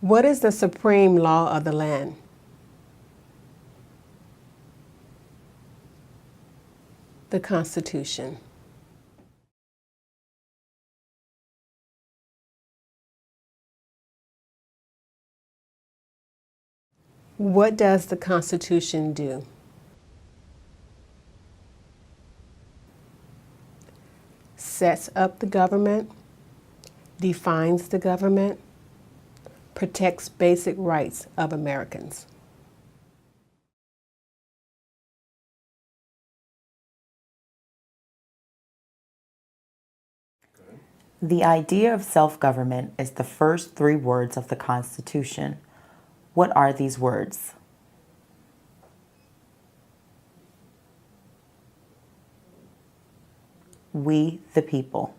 What is the supreme law of the land? The Constitution. What does the Constitution do? Sets up the government, defines the government, protects basic rights of Americans. The idea of self-government is the first three words of the Constitution. What are these words? We, the people.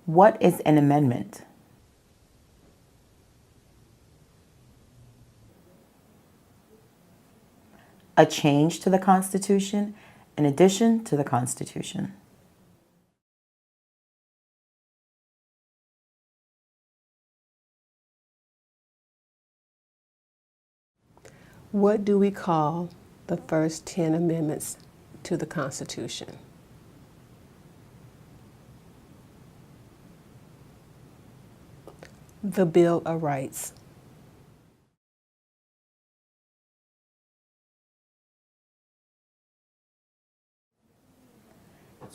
What is an amendment? A change to the Constitution, an addition to the Constitution. What do we call the first 10 amendments to the Constitution? The Bill of Rights.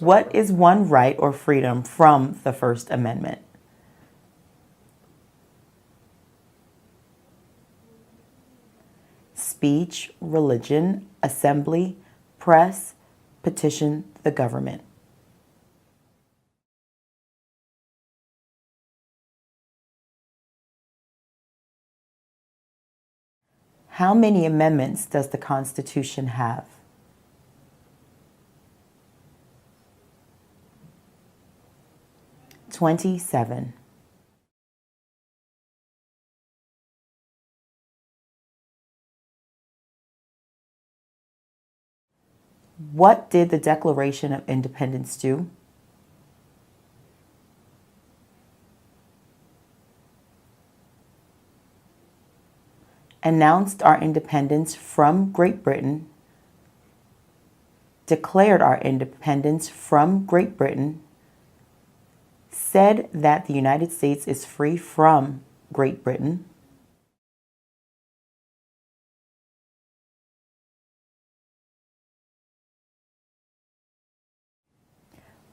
What is one right or freedom from the First Amendment? Speech, religion, assembly, press, petition the government. How many amendments does the Constitution have? "27. What did the Declaration of Independence do? Announced our independence from Great Britain, declared our independence from Great Britain, said that the United States is free from Great Britain,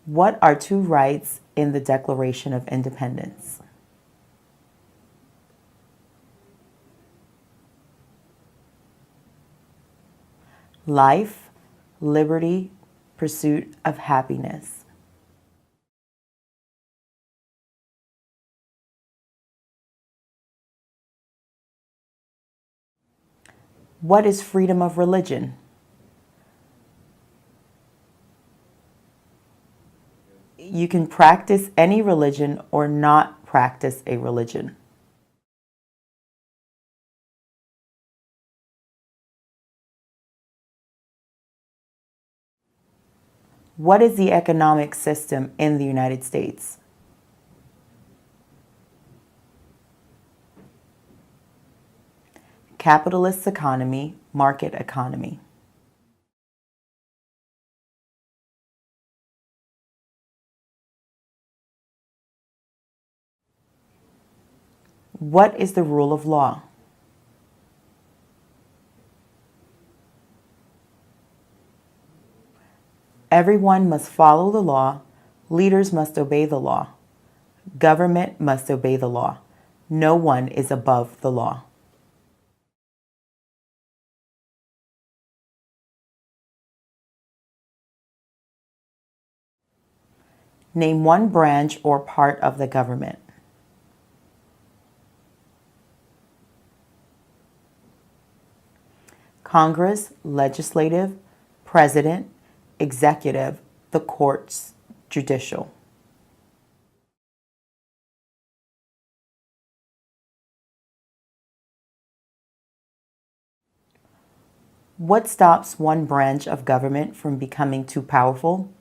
What are two rights in the Declaration of Independence? Life, liberty, pursuit of happiness. What is freedom of religion? You can practice any religion or not practice a religion. What is the economic system in the United States? Capitalist economy, market economy. What is the rule of law? Everyone must follow the law. Leaders must obey the law. Government must obey the law. No one is above the law. Name one branch or part of the government. Congress, legislative, president, executive, the courts, judicial. What stops one branch of government from becoming too powerful?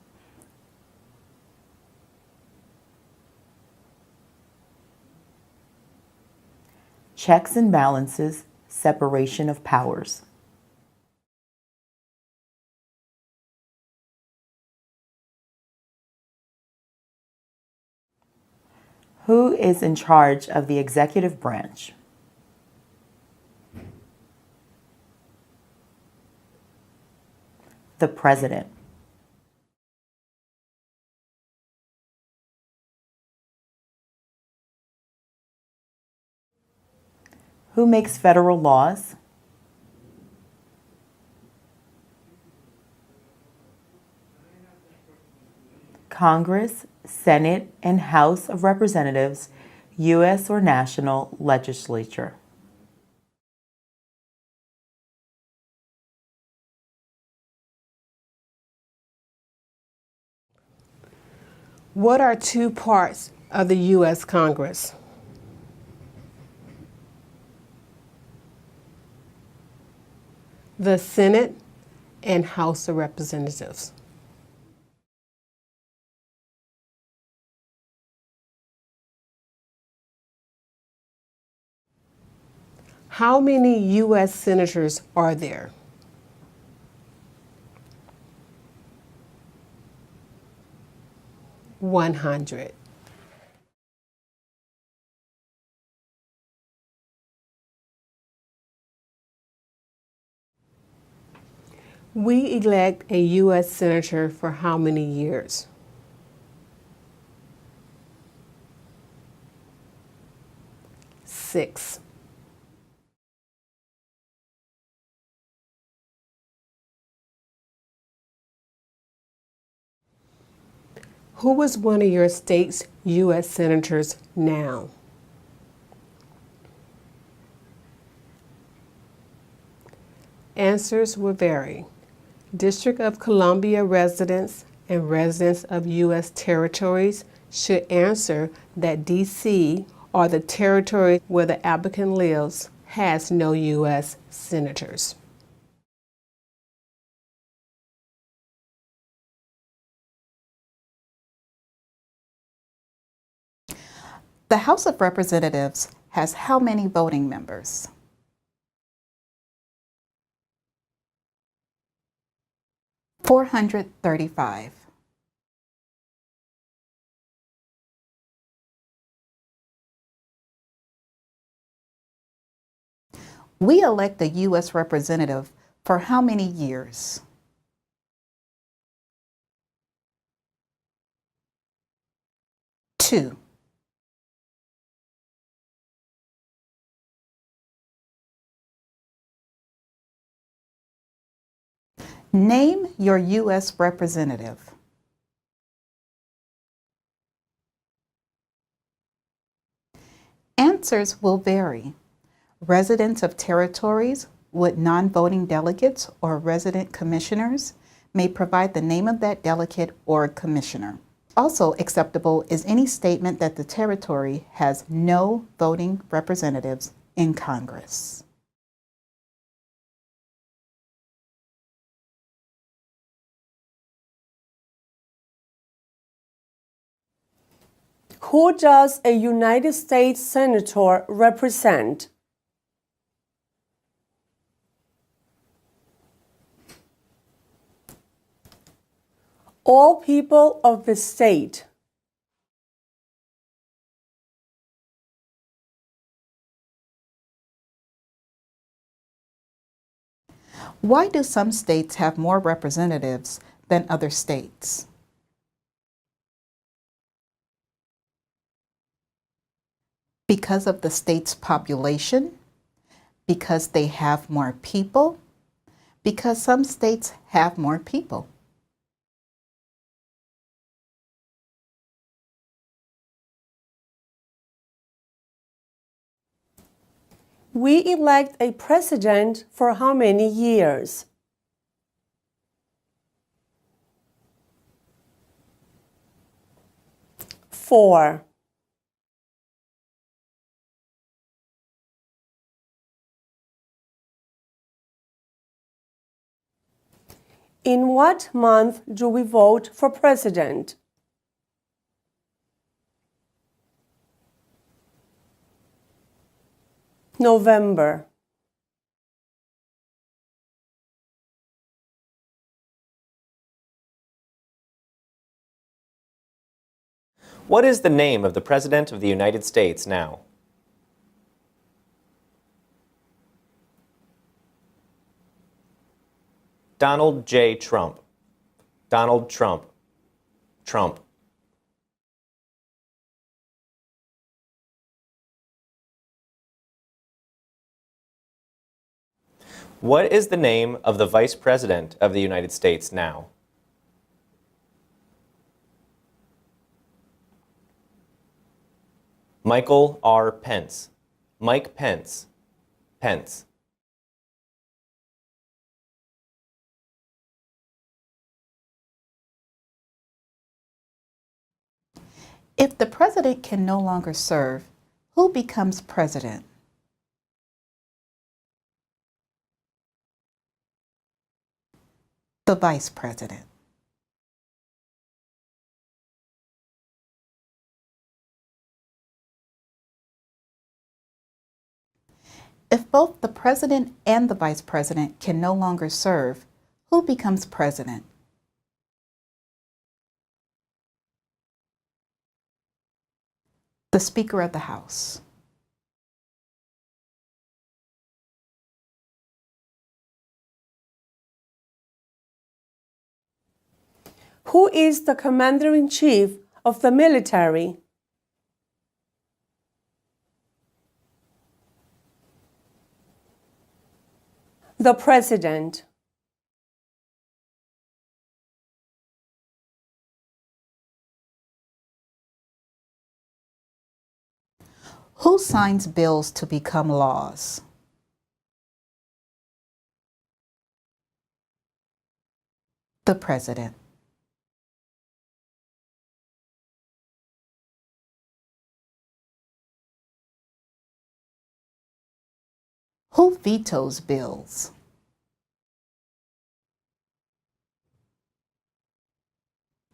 Checks and balances, separation of powers. Who is in charge of the executive branch? The president. Who makes federal laws? Congress, Senate, and House of Representatives, U.S. or national legislature. What are two parts of the U.S. Congress? The Senate and House of Representatives. How many U.S. senators are there? 100. We elect a U.S. senator for how many years? 6. Who is one of your state's U.S. senators now? Answers will vary. District of Columbia residents and residents of U.S. territories should answer that D.C. or the territory where the applicant lives has no U.S. senators. The House of Representatives has how many voting members? 435. We elect a U.S. representative for how many years? 2. Name your U.S. representative. Answers will vary. Residents of territories with non-voting delegates or resident commissioners may provide the name of that delegate or commissioner. Also acceptable is any statement that the territory has no voting representatives in Congress. Who does a United States Senator represent? All people of the state. Why do some states have more representatives than other states? Because of the state's population, because they have more people, because some states have more people. We elect a president for how many years? 4. In what month do we vote for president? November. What is the name of the President of the United States now? Donald J. Trump. Donald Trump. Trump. What is the name of the Vice President of the United States now? Michael R. Pence. Mike Pence. Pence. If the president can no longer serve, who becomes president? The vice president. If both the president and the vice president can no longer serve, who becomes president? The Speaker of the House. Who is the commander-in-chief of the military? The president. Who signs bills to become laws? The president. Who vetoes bills?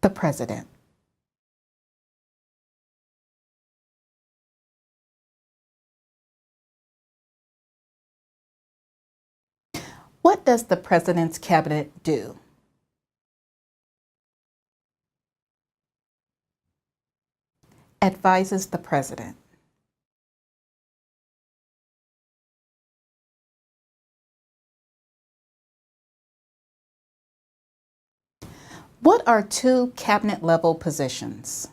The president. What does the president's cabinet do? Advises the president. What are two cabinet-level positions?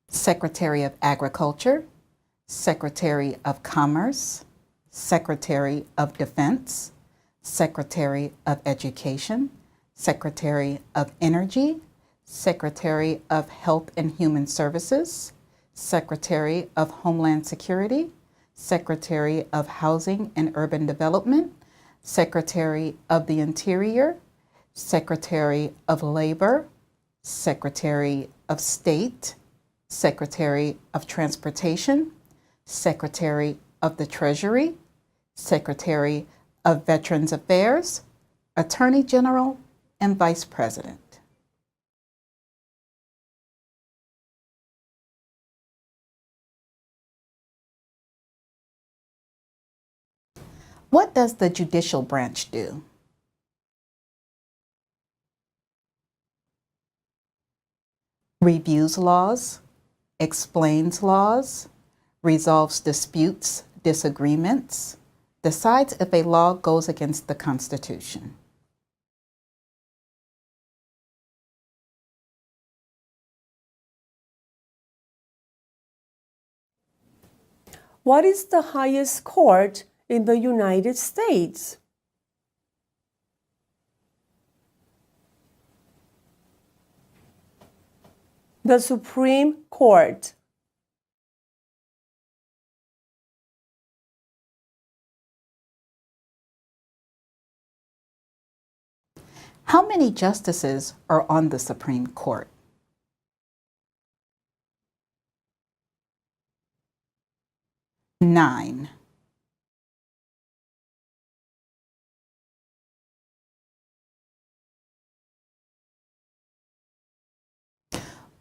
Secretary of Agriculture, Secretary of Commerce, Secretary of Defense, Secretary of Education, Secretary of Energy, Secretary of Health and Human Services, Secretary of Homeland Security, Secretary of Housing and Urban Development, Secretary of the Interior, Secretary of Labor, Secretary of State, Secretary of Transportation, Secretary of the Treasury, Secretary of Veterans Affairs, Attorney General, and Vice President. What does the judicial branch do? Reviews laws, explains laws, resolves disputes, disagreements, decides if a law goes against the Constitution. What is the highest court in the United States? The Supreme Court. How many justices are on the Supreme Court? 9.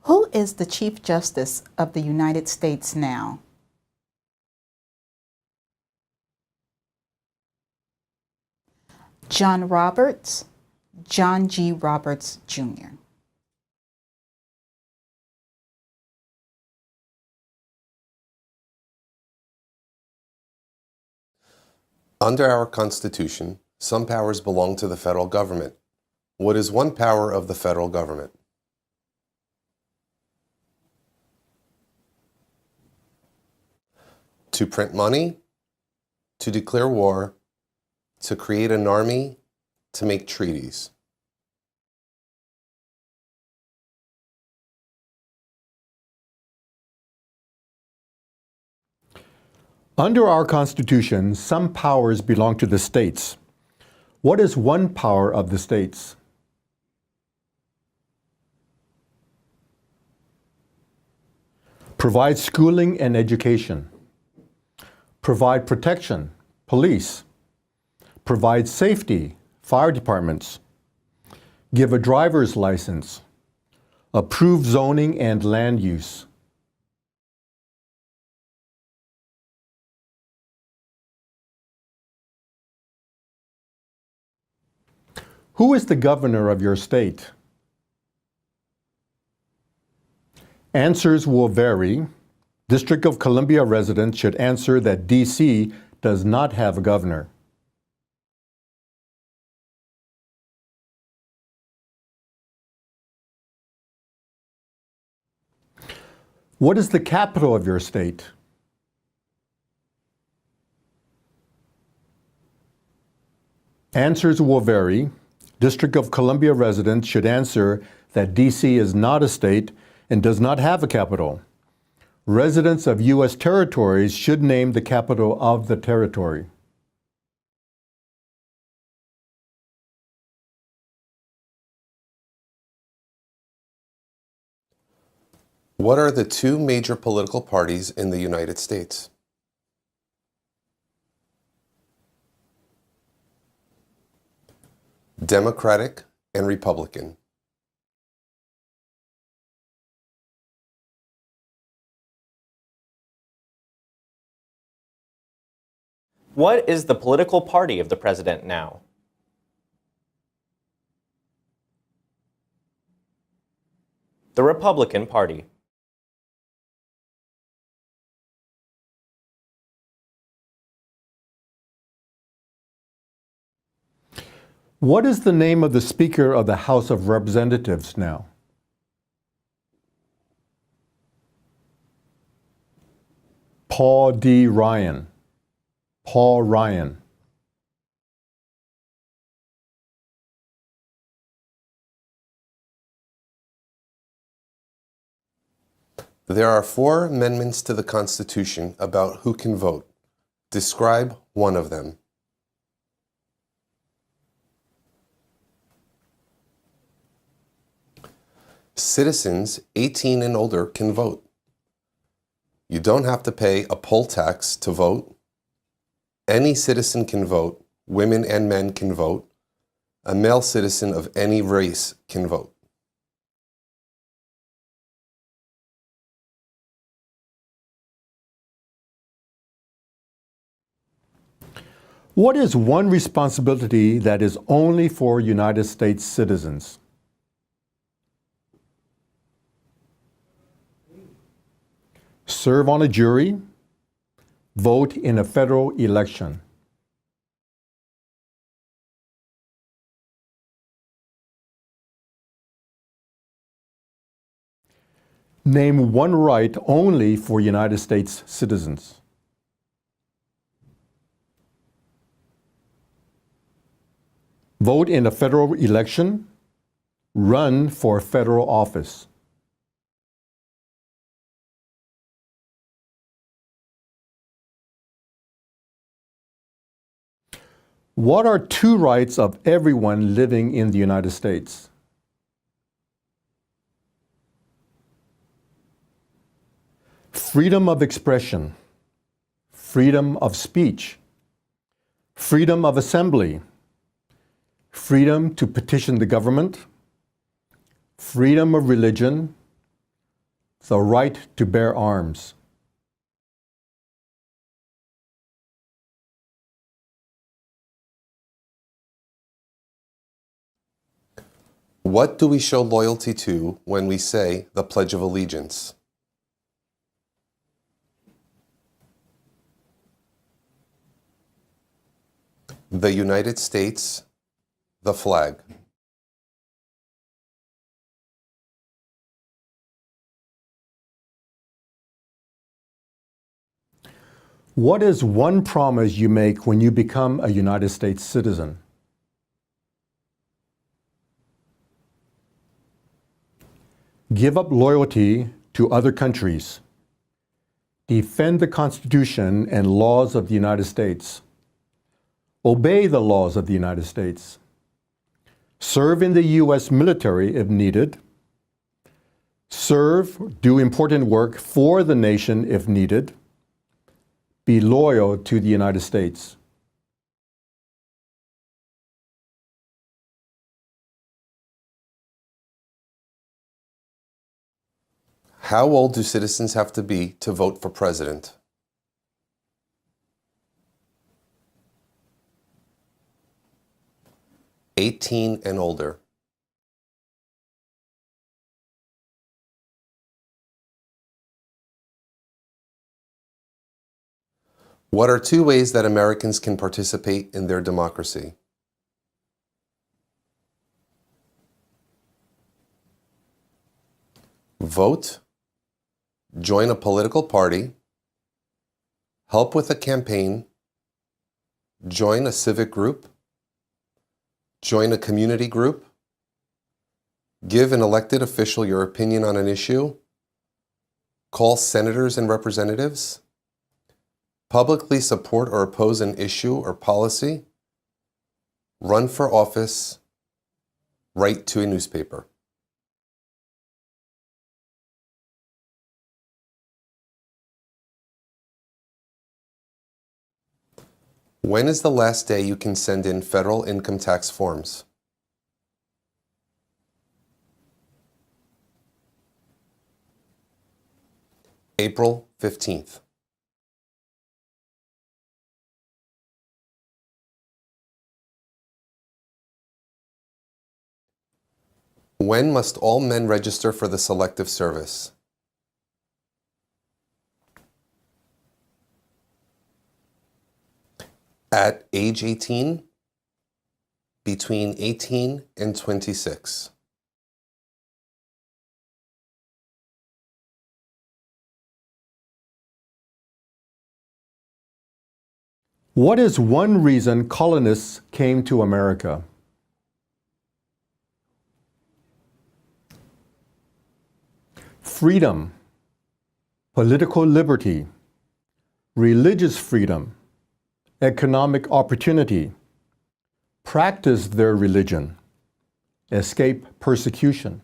Who is the Chief Justice of the United States now? John Roberts, John G. Roberts, Jr. Under our Constitution, some powers belong to the federal government. What is one power of the federal government? To print money, to declare war, to create an army, to make treaties. Under our Constitution, some powers belong to the states. What is one power of the states? Provide schooling and education. Provide protection, police. Provide safety, fire departments. Give a driver's license. Approve zoning and land use. Who is the governor of your state? Answers will vary. District of Columbia residents should answer that D.C. does not have a governor. What is the capital of your state? Answers will vary. District of Columbia residents should answer that D.C. is not a state and does not have a capital. Residents of U.S. territories should name the capital of the territory. What are the two major political parties in the United States? Democratic and Republican. What is the political party of the president now? The Republican Party. What is the name of the Speaker of the House of Representatives now? Paul D. Ryan. Paul Ryan. There are 4 amendments to the Constitution about who can vote. Describe one of them. Citizens 18 and older can vote. You don't have to pay a poll tax to vote. Any citizen can vote. Women and men can vote. A male citizen of any race can vote. What is one responsibility that is only for United States citizens? Serve on a jury, vote in a federal election. Name one right only for United States citizens. Vote in a federal election, run for federal office. What are 2 rights of everyone living in the United States? Freedom of expression, freedom of speech, freedom of assembly, freedom to petition the government, freedom of religion, the right to bear arms. What do we show loyalty to when we say the Pledge of Allegiance? The United States, the flag. What is one promise you make when you become a United States citizen? Give up loyalty to other countries. Defend the Constitution and laws of the United States. Obey the laws of the United States. Serve in the U.S. military if needed. Serve, do important work for the nation if needed. Be loyal to the United States. How old do citizens have to be to vote for president? "18 and older." What are two ways that Americans can participate in their democracy? Vote, join a political party, help with a campaign, join a civic group, join a community group, give an elected official your opinion on an issue, call senators and representatives, publicly support or oppose an issue or policy, run for office, write to a newspaper. When is the last day you can send in federal income tax forms? April 15th. When must all men register for the Selective Service? At age 18, between 18 and 26. What is one reason colonists came to America? Freedom, political liberty, religious freedom, economic opportunity, practice their religion, escape persecution.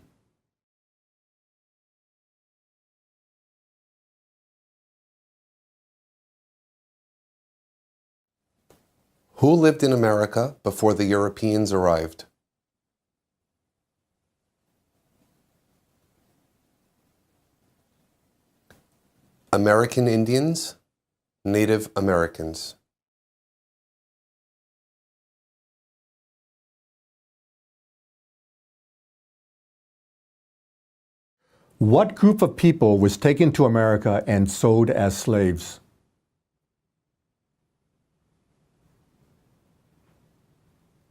Who lived in America before the Europeans arrived? American Indians, Native Americans. What group of people was taken to America and sold as slaves?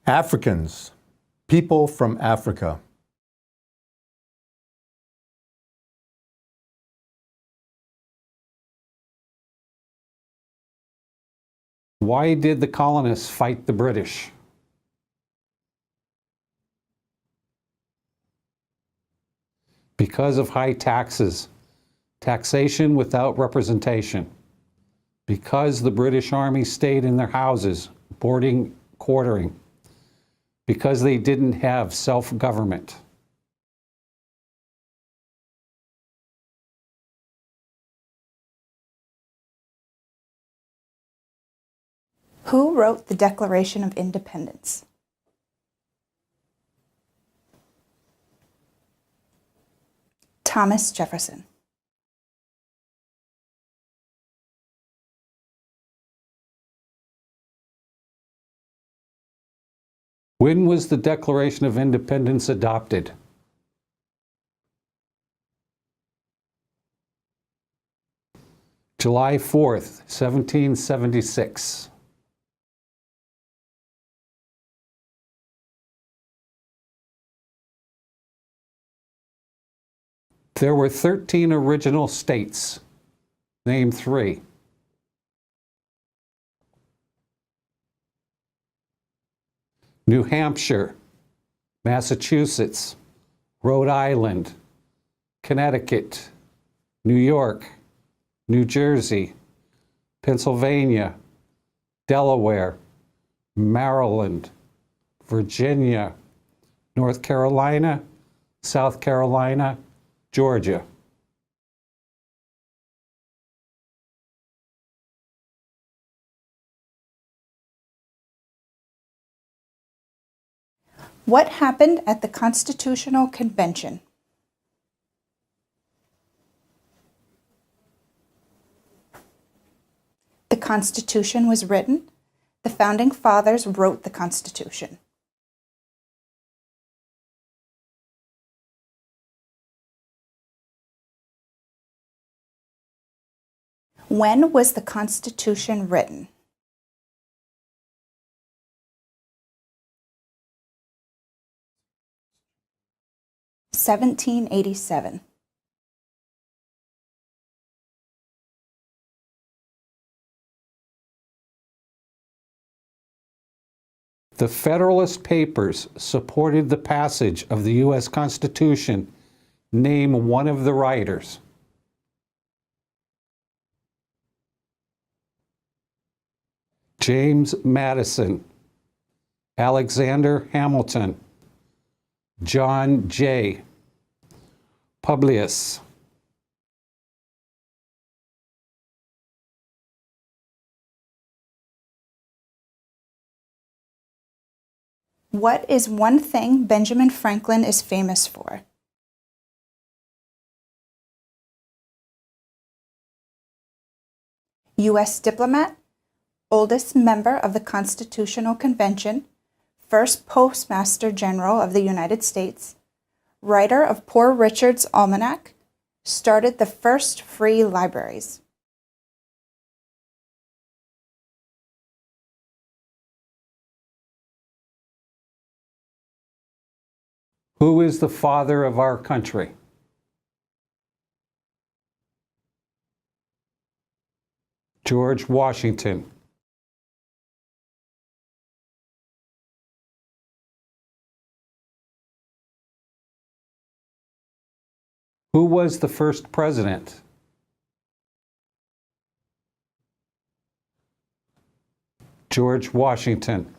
Africans, people from Africa. Why did the colonists fight the British? Because of high taxes, taxation without representation. Because the British Army stayed in their houses, quartering. Because they didn't have self-government. Who wrote the Declaration of Independence? Thomas Jefferson. When was the Declaration of Independence adopted? July 4th, 1776. There were 13 original states. Name 3. New Hampshire, Massachusetts, Rhode Island, Connecticut, New York, New Jersey, Pennsylvania, Delaware, Maryland, Virginia, North Carolina, South Carolina, Georgia. What happened at the Constitutional Convention? The Constitution was written. The Founding Fathers wrote the Constitution. When was the Constitution written? (1787). The Federalist Papers supported the passage of the U.S. Constitution. Name one of the writers. James Madison, Alexander Hamilton, John Jay, Publius. What is one thing Benjamin Franklin is famous for? U.S. diplomat, oldest member of the Constitutional Convention, first Postmaster General of the United States, writer of Poor Richard's Almanac, started the first free libraries. Who is the father of our country? George Washington. Who was the first president? George Washington.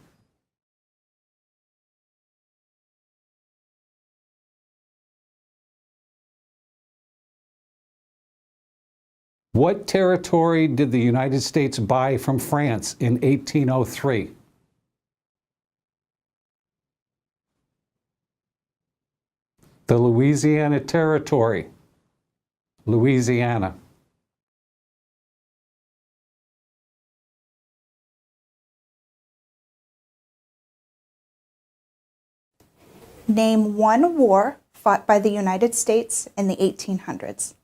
What territory did the United States buy from France in 1803? The Louisiana Territory, Louisiana. Name one war fought by the United States in the 1800s.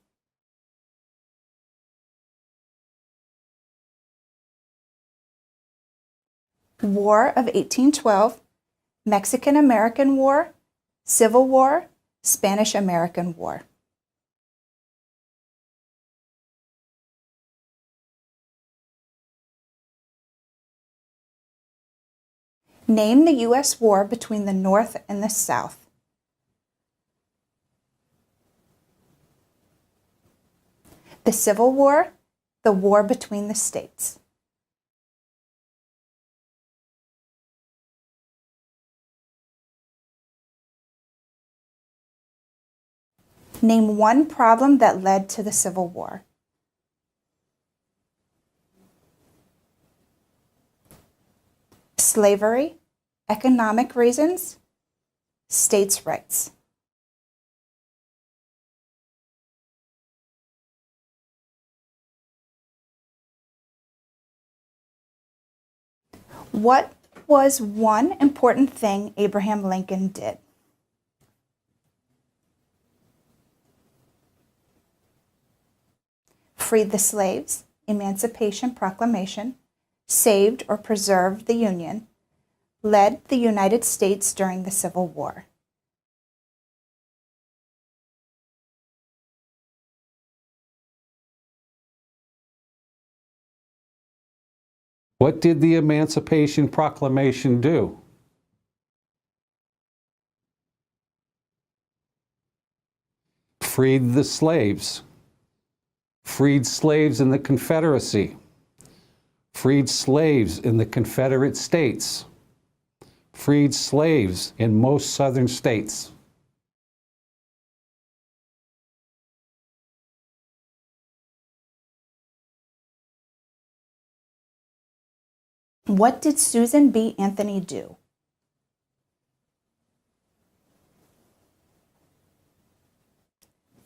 War of 1812, Mexican-American War, Civil War, Spanish-American War. Name the U.S. war between the North and the South. The Civil War, the war between the states. Name one problem that led to the Civil War. Slavery, economic reasons, states' rights. What What was one important thing Abraham Lincoln did? Freed the slaves, Emancipation Proclamation, saved or preserved the Union, led the United States during the Civil War. What did the Emancipation Proclamation do? Freed the slaves. Freed slaves in the Confederacy. Freed slaves in the Confederate States. Freed slaves in most southern states. What did Susan B. Anthony do?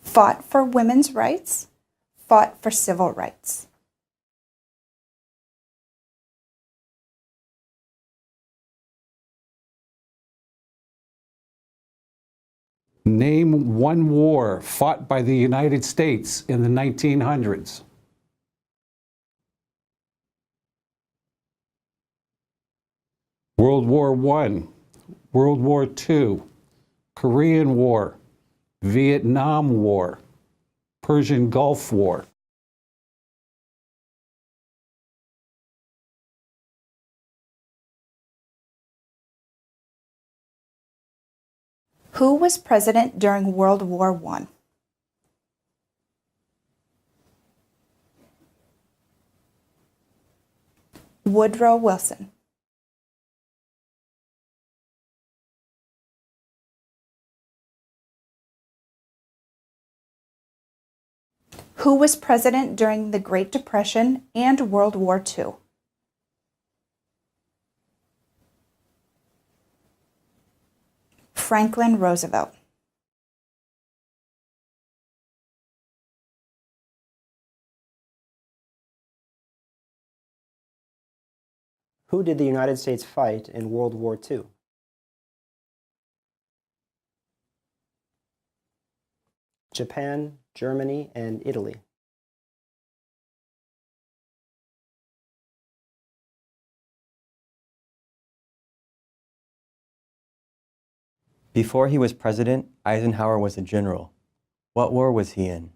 Fought for women's rights, fought for civil rights. Name one war fought by the United States in the 1900s. World War I, World War II, Korean War, Vietnam War, Persian Gulf War. Who was president during World War I? Woodrow Wilson. Who was president during the Great Depression and World War II? Franklin Roosevelt. Who did the United States fight in World War II? Japan, Germany, and Italy. Before he was president, Eisenhower was a general. What war was he in?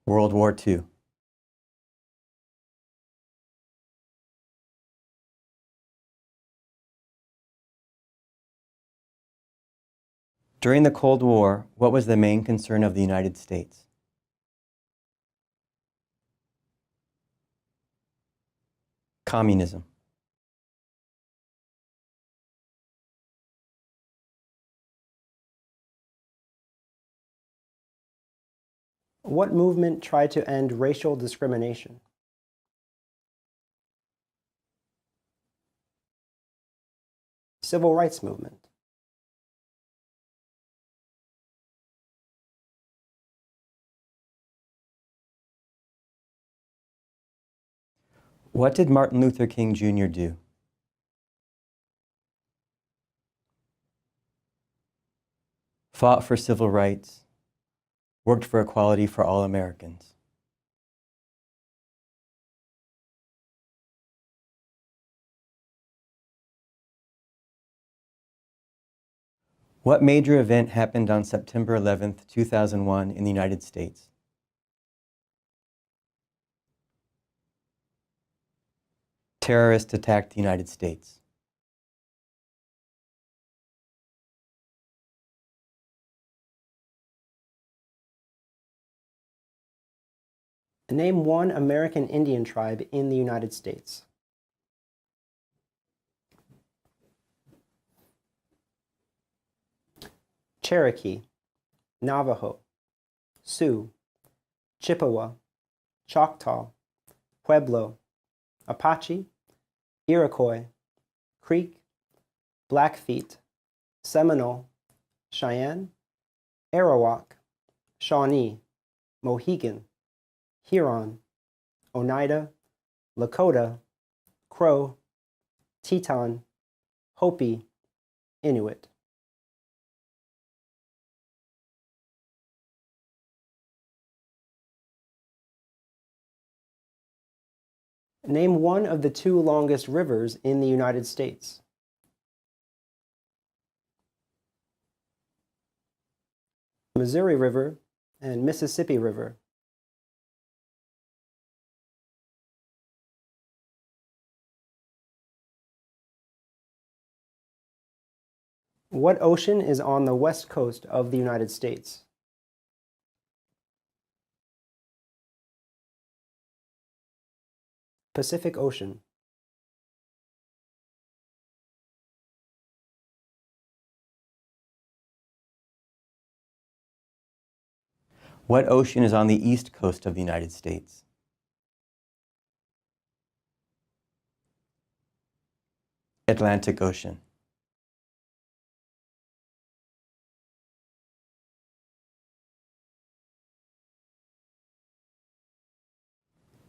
World War II. During the Cold War, what was the main concern of the United States? Communism. What movement tried to end racial discrimination? Civil rights movement. What did Martin Luther King Jr. do? Fought for civil rights, worked for equality for all Americans. What major event happened on September 11th, 2001 in the United States? Terrorists attacked the United States. Name one American Indian tribe in the United States. Cherokee, Navajo, Sioux, Chippewa, Choctaw, Pueblo, Apache, Iroquois, Creek, Blackfeet, Seminole, Cheyenne, Arawak, Shawnee, Mohegan, Huron, Oneida, Lakota, Crow, Teton, Hopi, Inuit. Name one of the two longest rivers in the United States. Missouri River and Mississippi River. What ocean is on the west coast of the United States? Pacific Ocean. What ocean is on the east coast of the United States? Atlantic Ocean.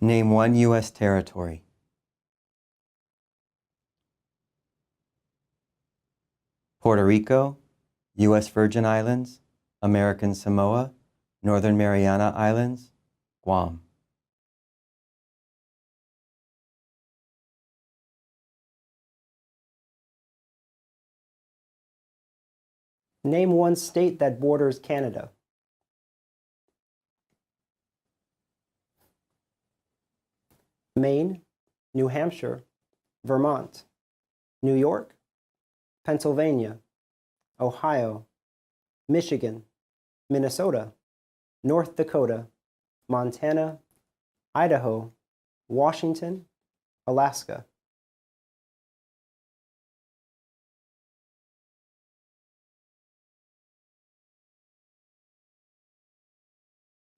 Name one U.S. territory. Puerto Rico, U.S. Virgin Islands, American Samoa, Northern Mariana Islands, Guam. Name one state that borders Canada. Maine, New Hampshire, Vermont, New York, Pennsylvania, Ohio, Michigan, Minnesota, North Dakota, Montana, Idaho, Washington, Alaska.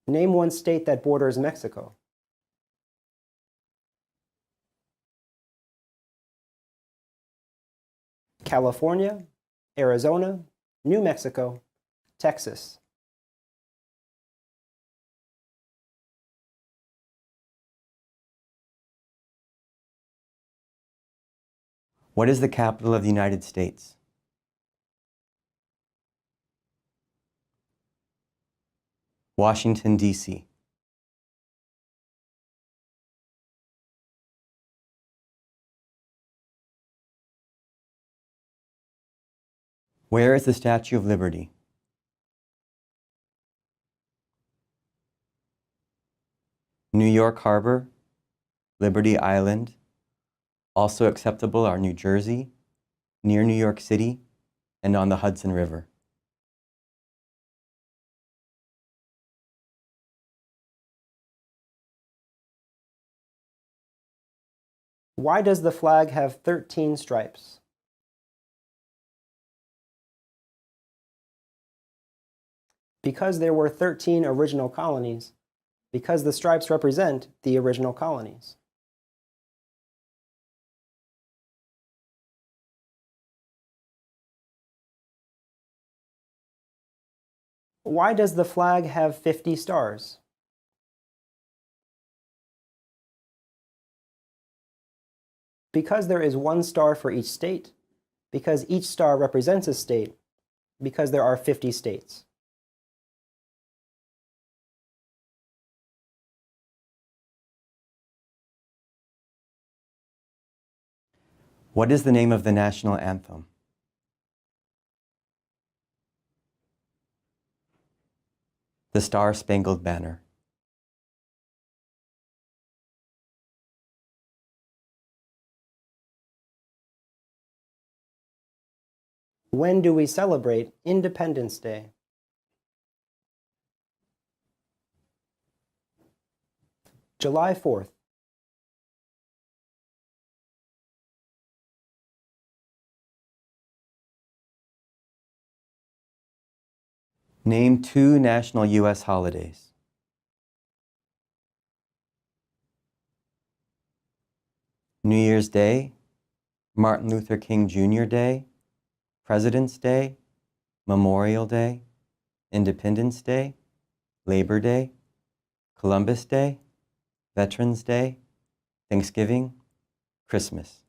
Name one state that borders Mexico. California, Arizona, New Mexico, Texas. What is the capital of the United States? Washington, D.C. Where is the Statue of Liberty? New York Harbor, Liberty Island. Also acceptable are New Jersey, near New York City, and on the Hudson River. Why does the flag have 13 stripes? Because there were 13 original colonies, because the stripes represent the original colonies. Why does the flag have 50 stars? Because there is one star for each state, because each star represents a state, because there are 50 states. What is the name of the national anthem? The Star-Spangled Banner. When do we celebrate Independence Day? July 4th. Name two national U.S. holidays. New Year's Day, Martin Luther King Jr. Day, President's Day, Memorial Day, Independence Day, Labor Day, Columbus Day, Veterans Day, Thanksgiving, Christmas.